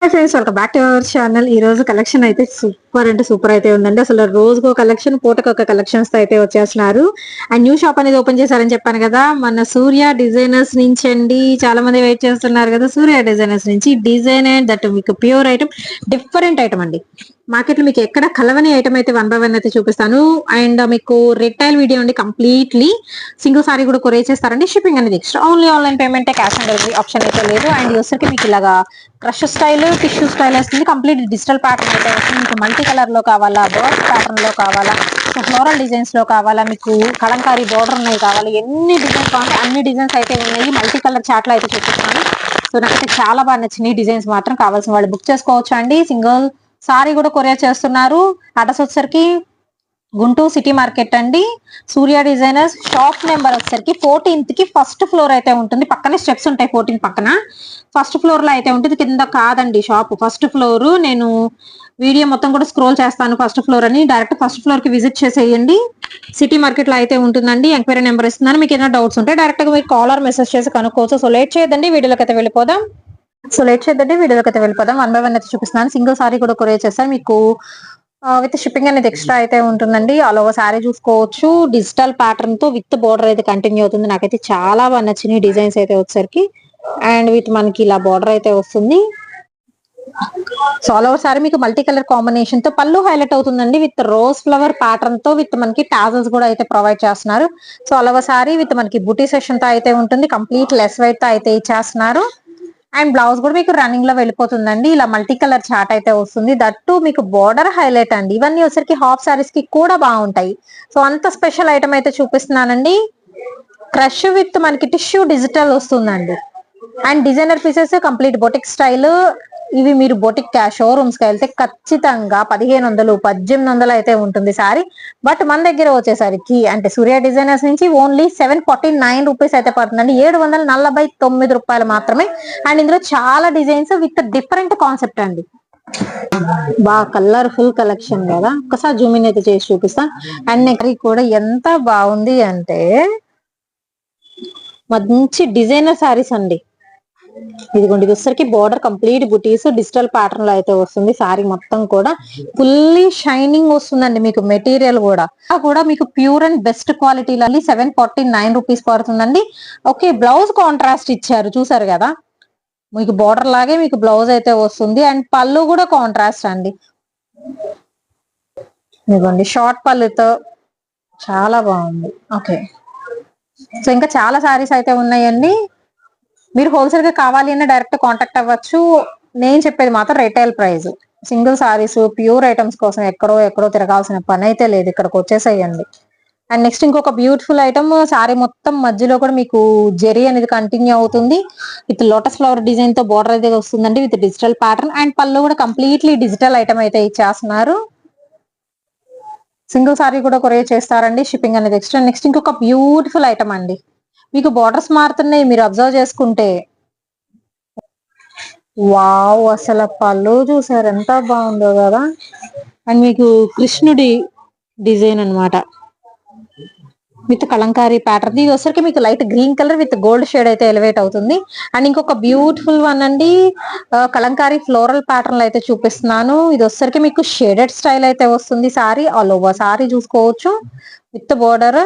Hi friends, welcome back to our channel. ఈ రోజు collection అయితే సూపర్ అంటే సూపర్ అయితే ఉందండి. అసలు రోజుకో కలెక్షన్, పూటకొక కలెక్షన్స్ తో అయితే వచ్చేస్తున్నారు. అండ్ న్యూ షాప్ అనేది ఓపెన్ చేశారని చెప్పాను కదా, మన సూర్య డిజైనర్స్ నుంచి అండి. చాలా మంది వెయిట్ చేస్తున్నారు కదా, సూర్య డిజైనర్స్ నుంచి డిజైన్ అండ్ దట్ మీకు ప్యూర్ ఐటమ్, డిఫరెంట్ ఐటమ్ అండి. మార్కెట్ లో మీకు ఎక్కడ కలవని ఐటమ్ అయితే 1 by 1 అయితే చూపిస్తాను. అండ్ మీకు రిటైల్ వీడియో అండి, కంప్లీట్లీ సింగిల్ సారీ కూడా కొరియర్ చేస్తారండి. షిప్పింగ్ అనేది extra, only online payment, cash on delivery option అయితే లేదు. అండ్ వచ్చరికి మీకు ఇలాగా క్రష్ స్టైల్, టిష్యూ స్టైల్ వస్తుంది. కంప్లీట్ డిజిటల్ ప్యాటర్న్ అయితే వస్తుంది. మీకు మల్టీ కలర్ లో కావాలా, బర్డ్స్ ప్యాటర్న్ లో కావాలా, సో ఫ్లోరల్ డిజైన్స్ లో కావాలా, మీకు కలంకారీ బోర్డర్ ఉన్నాయి కావాలి, ఎన్ని డిజైన్స్ కావాలంటే అన్ని డిజైన్స్ అయితే ఉన్నాయి. మల్టీ కలర్ చాట్లు అయితే చూపిస్తున్నాను. సో నాకైతే చాలా బాగా నచ్చినాయి డిజైన్స్. మాత్రం కావాల్సిన వాళ్ళు బుక్ చేసుకోవచ్చు అండి. సింగిల్ సారీ కూడా కొరియర్ చేస్తున్నారు. అడ్రస్ వచ్చేసరికి గుంటూరు సిటీ మార్కెట్ అండి. సూర్య డిజైనర్స్ షాప్ నెంబర్ వచ్చేసరికి 14th కి ఫస్ట్ ఫ్లోర్ అయితే ఉంటుంది. పక్కనే స్టెప్స్ ఉంటాయి. 14 పక్కన ఫస్ట్ ఫ్లోర్ లో అయితే ఉంటుంది. కింద కాదండి షాప్, ఫస్ట్ ఫ్లోర్. నేను వీడియో మొత్తం కూడా స్క్రోల్ చేస్తాను ఫస్ట్ ఫ్లోర్ అని. డైరెక్ట్ ఫస్ట్ ఫ్లోర్ కి విజిట్ చేసేయండి. సిటీ మార్కెట్ లో అయితే ఉంటుందండి. ఎంక్వైరీ నెంబర్ ఇస్తున్నాను. మీకు ఏదైనా డౌట్స్ ఉంటే డైరెక్ట్ గా మీరు కాల్ ఆర్ మెసేజ్ చేసి కనుక్కోవచ్చు. సో లేట్ చేయదండి, వీడియోలోకి అయితే వెళ్ళిపోదాం. 1 by 1 అయితే చూపిస్తున్నాను. సింగిల్ సారీ కూడా కొరియర్ చేస్తారు మీకు. విత్ షిప్పింగ్ అనేది ఎక్స్ట్రా అయితే ఉంటుందండి. ఆల్ ఓవర్ సారీ చూసుకోవచ్చు. డిజిటల్ ప్యాటర్న్ తో విత్ బోర్డర్ అయితే కంటిన్యూ అవుతుంది. నాకైతే చాలా బాగా నచ్చినాయి డిజైన్స్ అయితే వచ్చేసరికి. అండ్ విత్ మనకి ఇలా బోర్డర్ అయితే వస్తుంది. సో ఆల్ ఓవర్ సారీ మీకు మల్టీ కలర్ కాంబినేషన్ తో పళ్ళు హైలైట్ అవుతుందండి. విత్ రోజ్ ఫ్లవర్ ప్యాటర్న్ తో విత్ మనకి టాజల్స్ కూడా అయితే ప్రొవైడ్ చేస్తున్నారు. So all over sorry with మనకి బుటీ సెషన్ తో అయితే ఉంటుంది. కంప్లీట్ లెస్ వైట్ తో అయితే ఇచ్చేస్తున్నారు. అండ్ బ్లౌజ్ కూడా మీకు రన్నింగ్ లో వెళ్ళిపోతుందండి. ఇలా మల్టీ కలర్ చాట్ అయితే వస్తుంది. దట్టు మీకు బోర్డర్ హైలైట్ అండి. ఇవన్నీ వచ్చరికి హాఫ్ సారీస్ కి కూడా బాగుంటాయి. సో అంత స్పెషల్ ఐటమ్ అయితే చూపిస్తున్నానండి. క్రష్ విత్ మనకి టిష్యూ డిజిటల్ వస్తుందండి. And designer pieces complete boutique style. ఇవి మీరు బొటిక్ షోరూమ్స్ కి వెళ్తే ఖచ్చితంగా 1500, 1800 అయితే ఉంటుంది సారీ. బట్ మన దగ్గర వచ్చేసరికి అంటే సూర్య డిజైనర్స్ నుంచి ఓన్లీ 749 రూపీస్ అయితే పడుతుందండి. 749 రూపాయలు మాత్రమే. అండ్ ఇందులో చాలా డిజైన్స్ విత్ డిఫరెంట్ కాన్సెప్ట్ అండి. బాగా కలర్ఫుల్ కలెక్షన్ కదా, ఒకసారి జూమిన్ అయితే చేసి చూపిస్తాను. అండ్ నెక్రీ కూడా ఎంత బాగుంది అంటే మంచి డిజైనర్ సారీస్ అండి. ఇదిగోండి, ఇది వచ్చరికి బోర్డర్ కంప్లీట్ బుటీస్ డిజిటల్ ప్యాటర్న్ లో అయితే వస్తుంది. సారీ మొత్తం కూడా ఫుల్లీ షైనింగ్ వస్తుందండి. మీకు మెటీరియల్ కూడా మీకు ప్యూర్ అండ్ బెస్ట్ క్వాలిటీలో 749 రూపీస్ పడుతుందండి. ఓకే, బ్లౌజ్ కాంట్రాస్ట్ ఇచ్చారు చూసారు కదా, మీకు బోర్డర్ లాగే మీకు బ్లౌజ్ అయితే వస్తుంది. అండ్ పళ్ళు కూడా కాంట్రాస్ట్ అండి. ఇదిగోండి షార్ట్ పళ్ళుతో చాలా బాగుంది. ఓకే, సో ఇంకా చాలా సారీస్ అయితే ఉన్నాయండి. మీరు హోల్సేల్ గా కావాలి అన్న డైరెక్ట్ కాంటాక్ట్ అవ్వచ్చు. నేను చెప్పేది మాత్రం retail price. Single saris pure items కోసం ఎక్కడో తిరగాల్సిన పని అయితే లేదు. ఇక్కడికి వచ్చేసేయండి. అండ్ నెక్స్ట్ ఇంకొక బ్యూటిఫుల్ ఐటమ్, సారీ మొత్తం మధ్యలో కూడా మీకు జెరీ అనేది కంటిన్యూ అవుతుంది. విత్ లోటస్ ఫ్లవర్ డిజైన్ తో బోర్డర్ అయితే వస్తుందండి. విత్ డిజిటల్ ప్యాటర్న్ అండ్ పళ్ళు కూడా కంప్లీట్లీ డిజిటల్ ఐటమ్ అయితే ఇచ్చేస్తున్నారు. సింగిల్ సారీ కూడా కొరియర్ చేస్తారండి. షిప్పింగ్ అనేది ఎక్స్ట్రా. నెక్స్ట్ ఇంకొక బ్యూటిఫుల్ ఐటమ్ అండి. మీకు బోర్డర్స్ మారుతున్నాయి, మీరు అబ్జర్వ్ చేసుకుంటే. వావ్, అసలు పళ్ళు చూసారు ఎంత బాగుందో కదా. అండ్ మీకు కృష్ణుడి డిజైన్ అన్నమాట విత్ కలంకారీ ప్యాటర్న్. ఇది వచ్చరికి మీకు light green colour with gold shade అయితే ఎలివేట్ అవుతుంది. అండ్ ఇంకొక బ్యూటిఫుల్ వన్ అండి, కలంకారీ ఫ్లోరల్ ప్యాటర్న్ లో అయితే చూపిస్తున్నాను. ఇది వచ్చరికి మీకు షేడెడ్ స్టైల్ అయితే వస్తుంది. సారీ ఆల్ ఓవర్ సారీ చూసుకోవచ్చు. విత్ బోర్డర్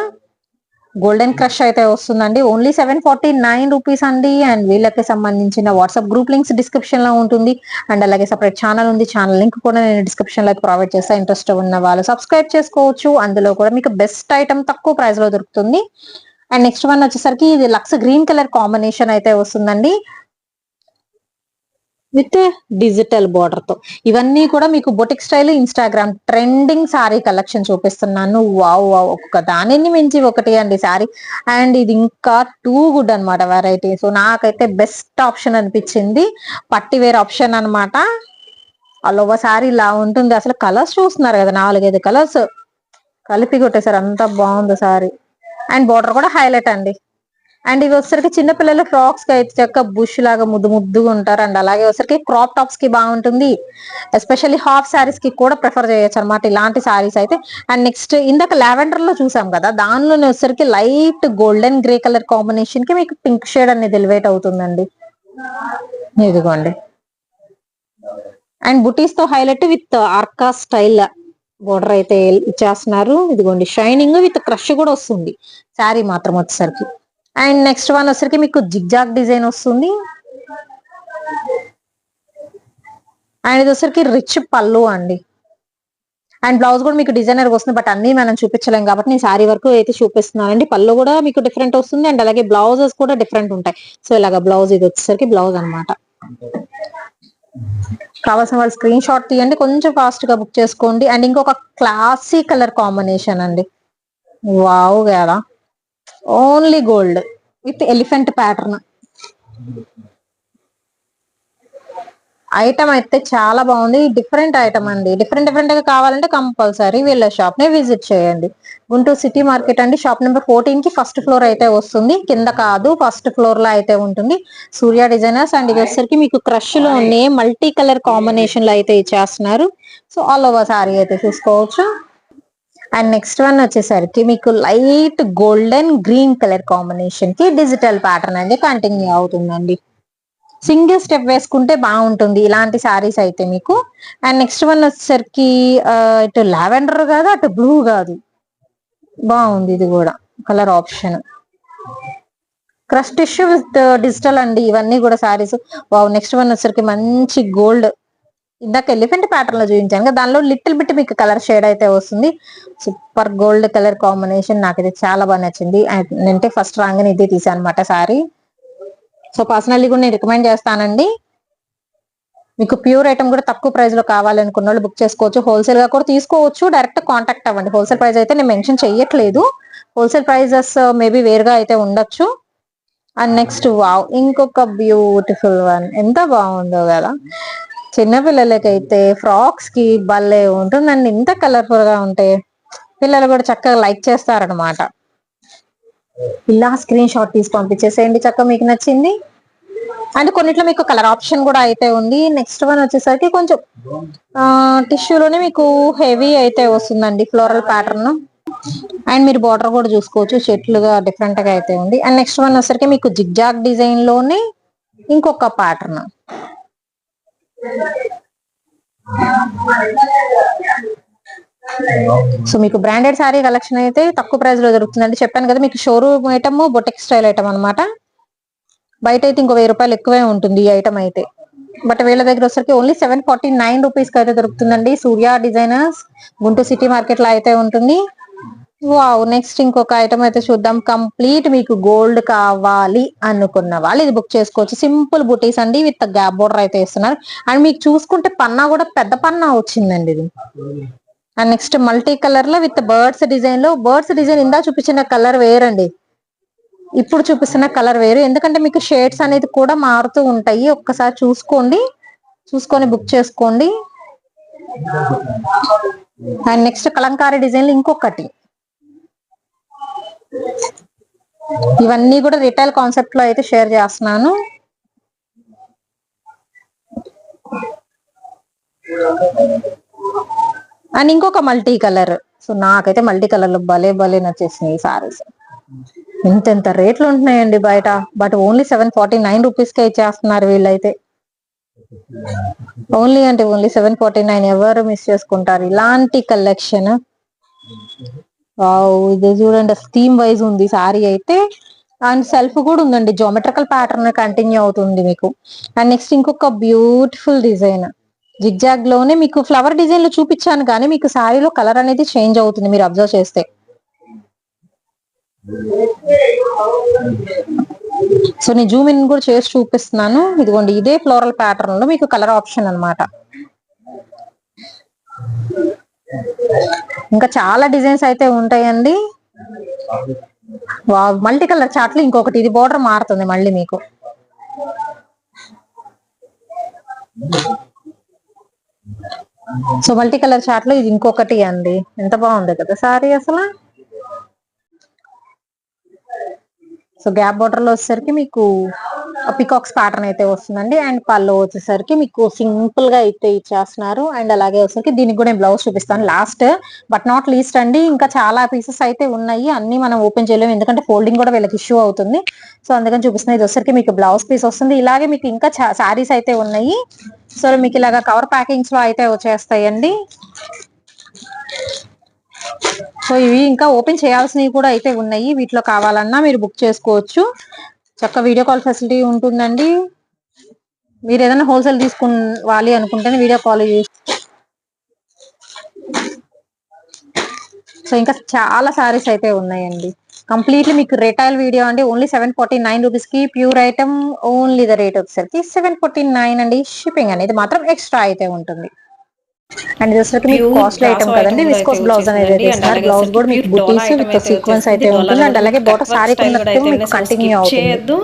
గోల్డెన్ క్రష్ అయితే వస్తుందండి. ఓన్లీ 749 రూపీస్ అండి. అండ్ వీళ్ళకి సంబంధించిన వాట్సాప్ గ్రూప్ లింక్స్ డిస్క్రిప్షన్ లో ఉంటుంది. అండ్ అలాగే సపరేట్ ఛానల్ ఉంది. ఛానల్ లింక్ కూడా నేను డిస్క్రిప్షన్ లో ప్రొవైడ్ చేస్తా. ఇంట్రెస్ట్ ఉన్న వాళ్ళు సబ్స్క్రైబ్ చేసుకోవచ్చు. అందులో కూడా మీకు బెస్ట్ ఐటమ్ తక్కువ ప్రైస్ లో దొరుకుతుంది. అండ్ నెక్స్ట్ వన్ వచ్చేసరికి ఇది లక్స్ గ్రీన్ కలర్ కాంబినేషన్ అయితే వస్తుందండి. విత్ డిజిటల్ బోర్డర్ తో. ఇవన్నీ కూడా మీకు boutique style Instagram trending sorry collection చూపిస్తున్నాను. వావ్ వావ్, ఒక్క దానిని మించి ఒకటి అండి సారీ. అండ్ ఇది ఇంకా టూ గుడ్ అనమాట వెరైటీ. సో నాకైతే బెస్ట్ ఆప్షన్ అనిపించింది. పట్టి వేర్ ఆప్షన్ అనమాట. ఆల్ ఓవర్ సారీ ఇలా ఉంటుంది. అసలు కలర్స్ చూస్తున్నారు కదా, 4-5 కలర్స్ కలిపి కొట్టేసారు. అంత బాగుంది సారీ. అండ్ బోర్డర్ కూడా హైలైట్ అండి. అండ్ ఇవి వచ్చరికి చిన్నపిల్లల ఫ్రాక్స్ కి అయితే చక్క బుష్ లాగా ముద్దుగా ఉంటారు. అండ్ అలాగే వచ్చరికి క్రాప్ టాప్స్ కి బాగుంటుంది. ఎస్పెషల్లీ హాఫ్ సారీస్ కి కూడా ప్రిఫర్ చేయొచ్చు అనమాట ఇలాంటి సారీస్ అయితే. అండ్ నెక్స్ట్ ఇందాక లావెండర్ లో చూసాం కదా, దానిలోనే వచ్చరికి light golden grey colour combination కి మీకు పింక్ షేడ్ అనేది ఎలివేట్ అవుతుందండి. ఇదిగోండి, అండ్ బుటీస్ తో హైలైట్ విత్ ఆర్కా స్టైల్ బోర్డర్ అయితే ఇచ్చేస్తున్నారు. ఇదిగోండి షైనింగ్ విత్ క్రష్ కూడా వస్తుంది శారీ మాత్రం వచ్చేసరికి. అండ్ నెక్స్ట్ వన్ వచ్చేసరికి మీకు జిగ్జాగ్ డిజైన్ వస్తుంది. అండ్ ఇది వచ్చరికి రిచ్ పళ్ళు అండి. అండ్ బ్లౌజ్ కూడా మీకు డిజైనర్ వస్తుంది, బట్ అన్ని మనం చూపించలేం కాబట్టి నేను శారీ వరకు అయితే చూపిస్తున్నానండి. పళ్ళు కూడా మీకు డిఫరెంట్ వస్తుంది అండ్ అలాగే బ్లౌజెస్ కూడా డిఫరెంట్ ఉంటాయి. సో ఇలాగ బ్లౌజ్ ఇది వచ్చేసరికి బ్లౌజ్ అనమాట. కావాల్సిన వాళ్ళు స్క్రీన్ షాట్ తీయండి, కొంచెం ఫాస్ట్ గా బుక్ చేసుకోండి. అండ్ ఇంకొక క్లాసీ కలర్ కాంబినేషన్ అండి. వావ్ కదా, only gold with elephant pattern. Item అయితే చాలా బాగుంది, డిఫరెంట్ ఐటమ్ అండి. డిఫరెంట్ డిఫరెంట్ గా కావాలంటే కంపల్సరీ వీళ్ళ షాప్ ని విజిట్ చేయండి. గుంటూరు సిటీ మార్కెట్ అండి. షాప్ నెంబర్ 14 కి ఫస్ట్ ఫ్లోర్ అయితే వస్తుంది, కింద కాదు ఫస్ట్ ఫ్లోర్ లో అయితే ఉంటుంది. సూర్య డిజైనర్స్. అండ్ ఇది వచ్చేసరికి మీకు క్రష్ లోనే మల్టీ కలర్ కాంబినేషన్ లో అయితే ఇచ్చేస్తున్నారు. సో ఆల్ ఓవర్ సారీ అయితే చూసుకోవచ్చు. అండ్ నెక్స్ట్ వన్ వచ్చేసరికి మీకు light golden green colour combination కి డిజిటల్ ప్యాటర్న్ అనేది కంటిన్యూ అవుతుందండి. సింగిల్ స్టెప్ వేసుకుంటే బాగుంటుంది ఇలాంటి శారీస్ అయితే మీకు. అండ్ నెక్స్ట్ వన్ వచ్చేసరికి ఇటు లావెండర్ కాదు అటు బ్లూ కాదు, బాగుంది ఇది కూడా colour option. Crush tissue with digital అండి ఇవన్నీ కూడా శారీస్. వావ్. నెక్స్ట్ వన్ వచ్చేసరికి మంచి గోల్డ్, ఇందాక ఎలిఫెంట్ ప్యాటర్న్ లో చూపించాను కదా, దానిలో లిటిల్ బిట్ మీకు కలర్ షేడ్ అయితే వస్తుంది. సూపర్ గోల్డ్ కలర్ కాంబినేషన్, నాకైతే చాలా బాగా నచ్చింది. అంటే ఫస్ట్ రాగానే ఇదే తీసాను అనమాట శారీ. సో పర్సనల్లీ కూడా నేను రికమెండ్ చేస్తానండి. మీకు ప్యూర్ ఐటమ్ కూడా తక్కువ ప్రైస్ లో కావాలనుకున్న వాళ్ళు బుక్ చేసుకోవచ్చు. హోల్సేల్ గా కూడా తీసుకోవచ్చు, డైరెక్ట్ కాంటాక్ట్ అవ్వండి. హోల్సేల్ ప్రైస్ అయితే నేను మెన్షన్ చెయ్యట్లేదు, హోల్సేల్ ప్రైజెస్ మేబీ వేరుగా అయితే ఉండొచ్చు. అండ్ నెక్స్ట్ వావ్, ఇంకొక బ్యూటిఫుల్ వన్, ఎంత బాగుందో కదా. చిన్నపిల్లలకైతే ఫ్రాక్స్ కి భలే ఉంటుందండి, ఇంత కలర్ఫుల్ గా ఉంటే పిల్లలు కూడా చక్కగా లైక్ చేస్తారనమాట. ఇలా స్క్రీన్ షాట్ తీసి పంపించేసేయండి చక్కగా మీకు నచ్చింది. అండ్ కొన్నిట్లో మీకు కలర్ ఆప్షన్ కూడా అయితే ఉంది. నెక్స్ట్ వన్ వచ్చేసరికి కొంచెం టిష్యూలోనే మీకు హెవీ అయితే వస్తుందండి, ఫ్లోరల్ ప్యాటర్న్. అండ్ మీరు బార్డర్ కూడా చూసుకోవచ్చు, చెట్లుగా డిఫరెంట్ గా అయితే ఉంది. అండ్ నెక్స్ట్ వన్ వచ్చేసరికి మీకు జిగ్జాగ్ డిజైన్ లోనే ఇంకొక ప్యాటర్న్. సో మీకు బ్రాండెడ్ శారీ కలెక్షన్ అయితే తక్కువ ప్రైస్ లో దొరుకుతుందండి. చెప్పాను కదా మీకు showroom item, boutique style item అనమాట. బయట అయితే ఇంకో 1000 రూపాయలు ఎక్కువే ఉంటుంది ఈ ఐటమ్ అయితే, బట్ వీళ్ళ దగ్గర వచ్చరికి ఓన్లీ 749 రూపీస్ కి అయితే దొరుకుతుందండి. సూర్య డిజైనర్స్, గుంటూరు సిటీ మార్కెట్ లో అయితే ఉంటుంది. వావ్. నెక్స్ట్ ఇంకొక ఐటమ్ అయితే చూద్దాం. కంప్లీట్ మీకు గోల్డ్ కావాలి అనుకున్న వాళ్ళు ఇది బుక్ చేసుకోవచ్చు. సింపుల్ బుటీస్ అండి విత్ గ్యాప్ బోర్డర్ అయితే ఇస్తున్నారు. అండ్ మీకు చూసుకుంటే పన్నా కూడా పెద్ద పన్నా వచ్చిందండి ఇది. అండ్ నెక్స్ట్ మల్టీ కలర్ లో విత్ బర్డ్స్ డిజైన్ లో, బర్డ్స్ డిజైన్ ఇందా చూపించిన కలర్ వేరండి, ఇప్పుడు చూపిస్తున్న కలర్ వేరు. ఎందుకంటే మీకు షేడ్స్ అనేది కూడా మారుతూ ఉంటాయి, ఒక్కసారి చూసుకోండి, చూసుకొని బుక్ చేసుకోండి. అండ్ నెక్స్ట్ కలంకారీ డిజైన్ లో ఇంకొకటి. ఇవన్నీ కూడా రిటైల్ కాన్సెప్ట్ లో అయితే షేర్ చేస్తున్నాను. అండ్ ఇంకొక మల్టీ కలర్. సో నాకైతే మల్టీ కలర్ లో భలే భలే నచ్చేసినాయి ఈ సారీస్. ఎంత రేట్లు ఉంటున్నాయండి బయట, బట్ ఓన్లీ 749 రూపీస్ కే ఇచ్చేస్తున్నారు వీళ్ళైతే. ఓన్లీ అంటే ఓన్లీ 749, ఎవరు మిస్ చేసుకుంటారు ఇలాంటి కలెక్షన్. ఇది చూడండి, థీమ్ వైజ్ ఉంది సారీ అయితే. అండ్ సెల్ఫ్ కూడా ఉందండి, జోమెట్రికల్ ప్యాటర్న్ కంటిన్యూ అవుతుంది మీకు. అండ్ నెక్స్ట్ ఇంకొక బ్యూటిఫుల్ డిజైన్, జిగ్జాగ్ లోనే మీకు ఫ్లవర్ డిజైన్ లో చూపించాను కానీ మీకు శారీలో కలర్ అనేది చేంజ్ అవుతుంది మీరు అబ్జర్వ్ చేస్తే. సో నేను జూమ్ ఇన్ కూడా చేసి చూపిస్తున్నాను. ఇదిగోండి, ఇదే ఫ్లోరల్ ప్యాటర్న్ లో మీకు కలర్ ఆప్షన్ అనమాట. ఇంకా చాలా డిజైన్స్ అయితే ఉంటాయండి. మల్టీ కలర్ చార్ట్ లో ఇంకొకటి, ఇది బోర్డర్ మారుతుంది మళ్ళీ మీకు. సో మల్టీ కలర్ చార్ట్ లో ఇది ఇంకొకటి అండి, ఎంత బాగుంది కదా సారీ అసలు. సో గ్యాప్ బోర్డర్ లో వచ్చేసరికి మీకు పికాక్స్ ప్యాటర్న్ అయితే వస్తుందండి. అండ్ పళ్ళు వచ్చేసరికి మీకు సింపుల్ గా అయితే ఇచ్చేస్తున్నారు. అండ్ అలాగే వచ్చేసరికి దీనికి కూడా నేను బ్లౌజ్ చూపిస్తాను లాస్ట్ బట్ నాట్ లీస్ట్ అండి. ఇంకా చాలా పీసెస్ అయితే ఉన్నాయి, అన్ని మనం ఓపెన్ చేయలేము ఎందుకంటే ఫోల్డింగ్ కూడా వీళ్ళకి ఇష్యూ అవుతుంది. సో అందుకని చూపిస్తున్నాయి. ఇది వచ్చేసరికి మీకు బ్లౌజ్ పీస్ వస్తుంది. ఇలాగే మీకు ఇంకా శారీస్ అయితే ఉన్నాయి. సో మీకు ఇలాగా కవర్ ప్యాకింగ్స్ లో అయితే వచ్చేస్తాయండి. సో ఇవి ఇంకా ఓపెన్ చేయాల్సినవి కూడా అయితే ఉన్నాయి. వీటిలో కావాలన్నా మీరు బుక్ చేసుకోవచ్చు. చక్క వీడియో కాల్ ఫెసిలిటీ ఉంటుందండి. మీరు ఏదైనా హోల్సేల్ తీసుకోవాలి అనుకుంటేనే వీడియో కాల్ చేసి. సో ఇంకా చాలా సారీస్ అయితే ఉన్నాయండి. కంప్లీట్లీ మీకు రిటైల్ వీడియో అండి. ఓన్లీ 749 రూపీస్ కి pure item. Only the rate వచ్చేసరికి 749 అండి. షిప్పింగ్ అనేది మాత్రం ఎక్స్ట్రా అయితే ఉంటుంది. అండ్ ఇది వచ్చరికి మీకు కాస్ట్లీ ఐటమ్ కదండి. విస్కోస్ బ్లౌజ్ అనేది వేస్తున్నారు. బ్లౌజ్ కూడా మీకు బుటీస్ విత్ సీక్వెన్స్ అయితే ఉంటుంది. అండ్ అలాగే బోట సారీ ఉన్నట్టు మీకు కంటిన్యూ అవుతుంది.